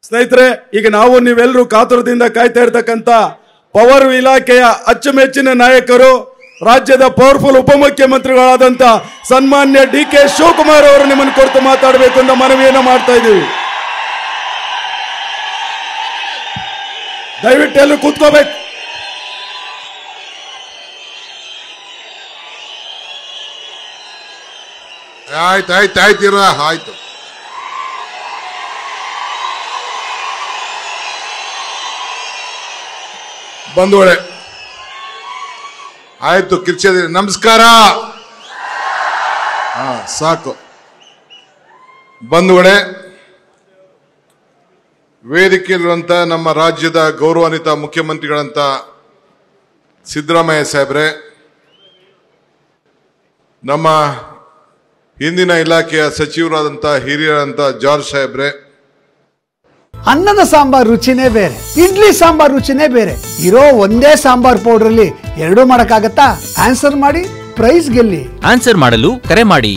ಸ್ನೇಹಿತರೆ, ಈಗ ನಾವು ನೀವೆಲ್ಲರೂ ಕಾತುರದಿಂದ ಕಾಯ್ತಾ ಇರ್ತಕ್ಕಂಥ ಪವರ್ ಇಲಾಖೆಯ ಅಚ್ಚುಮೆಚ್ಚಿನ ನಾಯಕರು, ರಾಜ್ಯದ ಪವರ್ಫುಲ್ ಉಪಮುಖ್ಯಮಂತ್ರಿಗಳಾದಂಥ ಸನ್ಮಾನ್ಯ DK ಶಿವಕುಮಾರ್ ಅವರು ನಿಮ್ಮನ್ನು ಕುರಿತು ಮಾತಾಡಬೇಕು ಅಂತ ಮನವಿಯನ್ನು ಮಾಡ್ತಾ ಇದ್ದೀವಿ. ದಯವಿಟ್ಟು ಎಲ್ಲರೂ ಕೂತ್ಕೋಬೇಕು. ಆಯ್ತು. ಬಂಧುಗಳೇ, ಆಯ್ತು, ಕಿರ್ಚಿದ್ರಿ. ನಮಸ್ಕಾರ. ಸಾಕು. ಬಂಧುಗಳೇ, ವೇದಿಕೆಯಲ್ಲಿರುವಂತ ನಮ್ಮ ರಾಜ್ಯದ ಗೌರವಾನ್ವಿತ ಮುಖ್ಯಮಂತ್ರಿಗಳಂತ ಸಿದ್ದರಾಮಯ್ಯ ಸಾಹೇಬ್ರೆ, ನಮ್ಮ ಹಿಂದಿನ ಇಲಾಖೆಯ ಸಚಿವರಾದಂತ ಹಿರಿಯರಂತ ಜಾರ್ಜ್ ಸಾಹೇಬ್ರೆ, ಅನ್ನದ ಸಾಂಬಾರ್ ರುಚಿನೇ ಬೇರೆ, ಇಡ್ಲಿ ಸಾಂಬಾರ್ ರುಚಿನೇ ಬೇರೆ. ಇರೋ ಒಂದೇ ಸಾಂಬಾರ್ ಪೌಡರ್ ಅಲ್ಲಿ ಎರಡೂ ಮಾಡಕ್ಕಾಗತ್ತಾ? ಆನ್ಸರ್ ಮಾಡಿ, ಪ್ರೈಸ್ ಗೆಲ್ಲಿ. ಆನ್ಸರ್ ಮಾಡಲು ಕರೆ ಮಾಡಿ.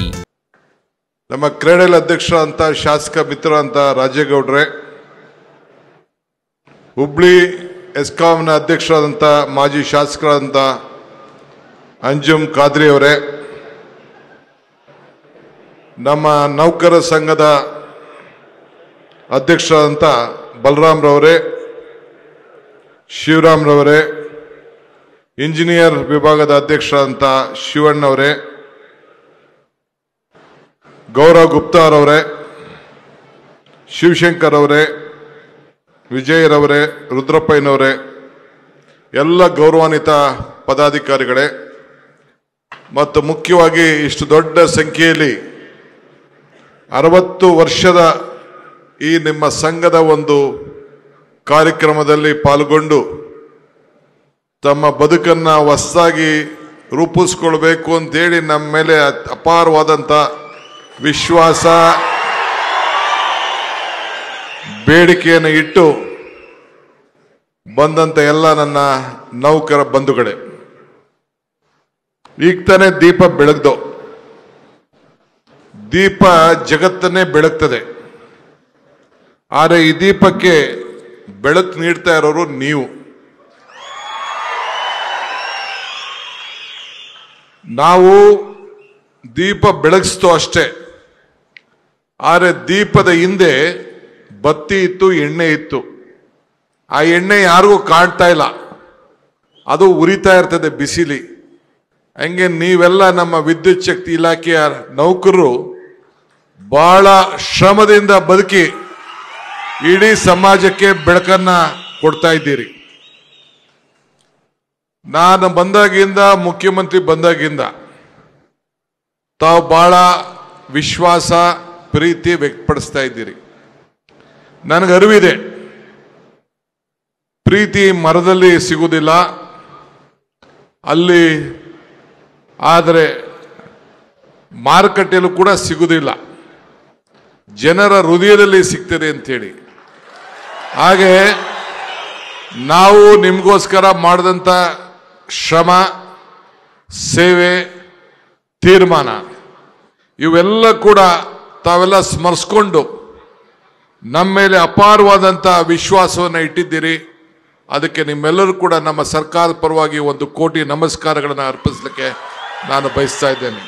ನಮ್ಮ ಕ್ರೀಡೆಲ್ ಅಧ್ಯಕ್ಷ ಅಂತ ಶಾಸಕ ಮಿತ್ರ ಅಂತ ರಾಜೇಗೌಡ್ರೆ, ಹುಬ್ಳಿ ಎಸ್ಕಾಂನ ಅಧ್ಯಕ್ಷರಾದಂಥ ಮಾಜಿ ಶಾಸಕರಾದಂಥ ಅಂಜುಮ್ ಖಾದ್ರಿ ಅವರೇ, ನಮ್ಮ ನೌಕರ ಸಂಘದ ಅಧ್ಯಕ್ಷರಾದಂಥ ಬಲರಾಮ್ ರವರೇ, ಶಿವರಾಮ್ ರವರೇ, ಇಂಜಿನಿಯರ್ ವಿಭಾಗದ ಅಧ್ಯಕ್ಷರಾದಂಥ ಶಿವಣ್ಣವರೇ, ಗೌರವ್ ಗುಪ್ತಾ ಅವರೇ, ಶಿವಶಂಕರ್ ಅವರೇ, ವಿಜಯರವರೇ, ರುದ್ರಪ್ಪಯ್ಯನವರೇ, ಎಲ್ಲ ಗೌರವಾನ್ವಿತ ಪದಾಧಿಕಾರಿಗಳೇ, ಮತ್ತು ಮುಖ್ಯವಾಗಿ ಇಷ್ಟು ದೊಡ್ಡ ಸಂಖ್ಯೆಯಲ್ಲಿ 60 ವರ್ಷದ ಈ ನಿಮ್ಮ ಸಂಘದ ಒಂದು ಕಾರ್ಯಕ್ರಮದಲ್ಲಿ ಪಾಲ್ಗೊಂಡು ತಮ್ಮ ಬದುಕನ್ನ ಹೊಸದಾಗಿ ರೂಪಿಸ್ಕೊಳ್ಬೇಕು ಅಂತೇಳಿ ನಮ್ಮ ಮೇಲೆ ಅಪಾರವಾದಂಥ ವಿಶ್ವಾಸ, ಬೇಡಿಕೆಯನ್ನು ಇಟ್ಟು ಬಂದಂತ ಎಲ್ಲ ನನ್ನ ನೌಕರ ಬಂಧುಗಳೇ, ಈಗ ತಾನೇ ದೀಪ ಬೆಳಗ್ದು. ದೀಪ ಜಗತ್ತನ್ನೇ ಬೆಳಗ್ತದೆ, ಆದರೆ ಈ ದೀಪಕ್ಕೆ ಬೆಳಕು ನೀಡ್ತಾ ಇರೋರು ನೀವು. ನಾವು ದೀಪ ಬೆಳಗಿಸ್ತೋ ಅಷ್ಟೇ, ಆದರೆ ದೀಪದ ಹಿಂದೆ ಬತ್ತಿ ಇತ್ತು, ಎಣ್ಣೆ ಇತ್ತು. ಆ ಎಣ್ಣೆ ಯಾರಿಗೂ ಕಾಣ್ತಾ ಇಲ್ಲ, ಅದು ಉರಿತಾ ಇರ್ತದೆ ಬಿಸಿಲಿ. ಹಂಗೆ ನೀವೆಲ್ಲ ನಮ್ಮ ವಿದ್ಯುತ್ ಶಕ್ತಿ ಇಲಾಖೆಯ ನೌಕರರು ಬಹಳ ಶ್ರಮದಿಂದ ಬದುಕಿ ಇಡೀ ಸಮಾಜಕ್ಕೆ ಬೆಳಕನ್ನ ಕೊಡ್ತಾ ಇದ್ದೀರಿ. ನಾನು ಬಂದಾಗಿಂದ, ಮುಖ್ಯಮಂತ್ರಿ ಬಂದಾಗಿಂದ ತಾವು ಬಹಳ ವಿಶ್ವಾಸ, ಪ್ರೀತಿ ವ್ಯಕ್ತಪಡಿಸ್ತಾ ಇದ್ದೀರಿ. ನನಗೆ ಅರಿವಿದೆ, ಪ್ರೀತಿ ಮರದಲ್ಲಿ ಸಿಗುವುದಿಲ್ಲ, ಅಲ್ಲಿ ಆದರೆ ಮಾರುಕಟ್ಟೆಯಲ್ಲೂ ಕೂಡ ಸಿಗುವುದಿಲ್ಲ, ಜನರ ಹೃದಯದಲ್ಲಿ ಸಿಗ್ತದೆ ಅಂತೇಳಿ. ಹಾಗೆ ನಾವು ನಿಮಗೋಸ್ಕರ ಮಾಡಿದಂಥ ಶ್ರಮ, ಸೇವೆ, ತೀರ್ಮಾನ ಇವೆಲ್ಲ ಕೂಡ ತಾವೆಲ್ಲ ಸ್ಮರಿಸ್ಕೊಂಡು ನಮ್ಮ ಮೇಲೆ ಅಪಾರವಾದಂಥ ವಿಶ್ವಾಸವನ್ನು ಇಟ್ಟಿದ್ದೀರಿ. ಅದಕ್ಕೆ ನಿಮ್ಮೆಲ್ಲರೂ ಕೂಡ ನಮ್ಮ ಸರ್ಕಾರದ ಪರವಾಗಿ 1 ಕೋಟಿ ನಮಸ್ಕಾರಗಳನ್ನು ಅರ್ಪಿಸಲಿಕ್ಕೆ ನಾನು ಬಯಸ್ತಾ ಇದ್ದೇನೆ.